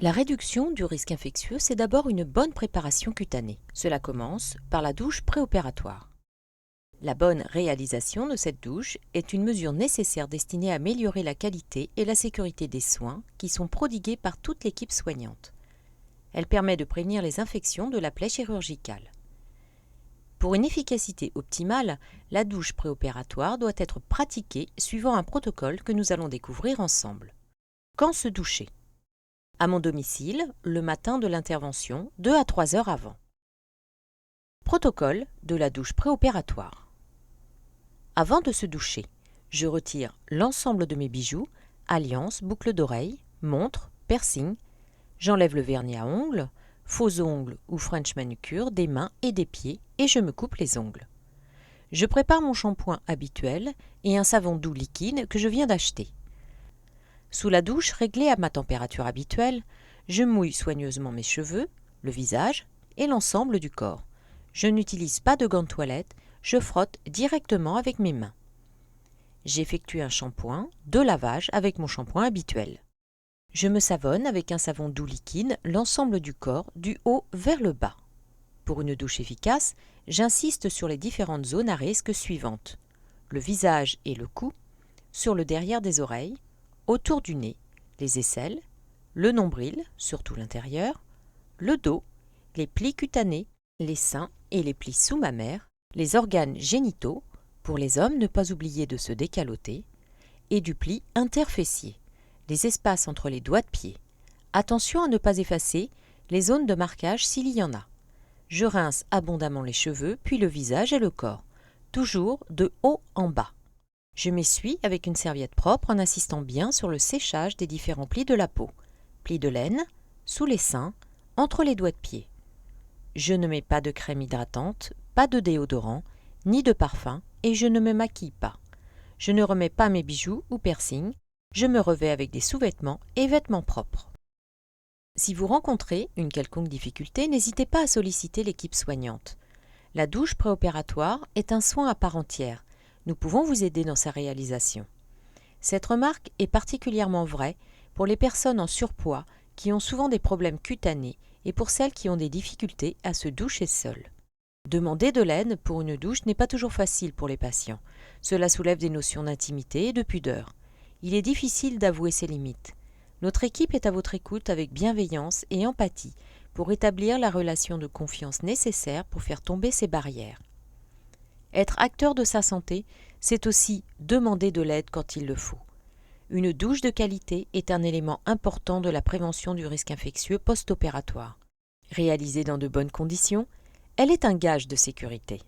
La réduction du risque infectieux, c'est d'abord une bonne préparation cutanée. Cela commence par la douche préopératoire. La bonne réalisation de cette douche est une mesure nécessaire destinée à améliorer la qualité et la sécurité des soins qui sont prodigués par toute l'équipe soignante. Elle permet de prévenir les infections de la plaie chirurgicale. Pour une efficacité optimale, la douche préopératoire doit être pratiquée suivant un protocole que nous allons découvrir ensemble. Quand se doucher? À mon domicile, le matin de l'intervention, 2 à 3 heures avant. Protocole de la douche préopératoire. Avant de se doucher, je retire l'ensemble de mes bijoux, alliances, boucles d'oreilles, montres, piercings. J'enlève le vernis à ongles, faux ongles ou French manucure des mains et des pieds et je me coupe les ongles. Je prépare mon shampoing habituel et un savon doux liquide que je viens d'acheter. Sous la douche réglée à ma température habituelle, je mouille soigneusement mes cheveux, le visage et l'ensemble du corps. Je n'utilise pas de gants de toilette, je frotte directement avec mes mains. J'effectue un shampoing, 2 lavages avec mon shampoing habituel. Je me savonne avec un savon doux liquide l'ensemble du corps du haut vers le bas. Pour une douche efficace, j'insiste sur les différentes zones à risque suivantes: le visage et le cou, sur le derrière des oreilles, autour du nez, les aisselles, le nombril, surtout l'intérieur, le dos, les plis cutanés, les seins et les plis sous-mammaires, les organes génitaux, pour les hommes ne pas oublier de se décaloter, et du pli interfessier, les espaces entre les doigts de pied. Attention à ne pas effacer les zones de marquage s'il y en a. Je rince abondamment les cheveux, puis le visage et le corps, toujours de haut en bas. Je m'essuie avec une serviette propre en insistant bien sur le séchage des différents plis de la peau. Plis de laine, sous les seins, entre les doigts de pied. Je ne mets pas de crème hydratante, pas de déodorant, ni de parfum et je ne me maquille pas. Je ne remets pas mes bijoux ou piercings, je me revêts avec des sous-vêtements et vêtements propres. Si vous rencontrez une quelconque difficulté, n'hésitez pas à solliciter l'équipe soignante. La douche préopératoire est un soin à part entière. Nous pouvons vous aider dans sa réalisation. Cette remarque est particulièrement vraie pour les personnes en surpoids qui ont souvent des problèmes cutanés et pour celles qui ont des difficultés à se doucher seules. Demander de l'aide pour une douche n'est pas toujours facile pour les patients. Cela soulève des notions d'intimité et de pudeur. Il est difficile d'avouer ses limites. Notre équipe est à votre écoute avec bienveillance et empathie pour établir la relation de confiance nécessaire pour faire tomber ces barrières. Être acteur de sa santé, c'est aussi demander de l'aide quand il le faut. Une douche de qualité est un élément important de la prévention du risque infectieux post-opératoire. Réalisée dans de bonnes conditions, elle est un gage de sécurité.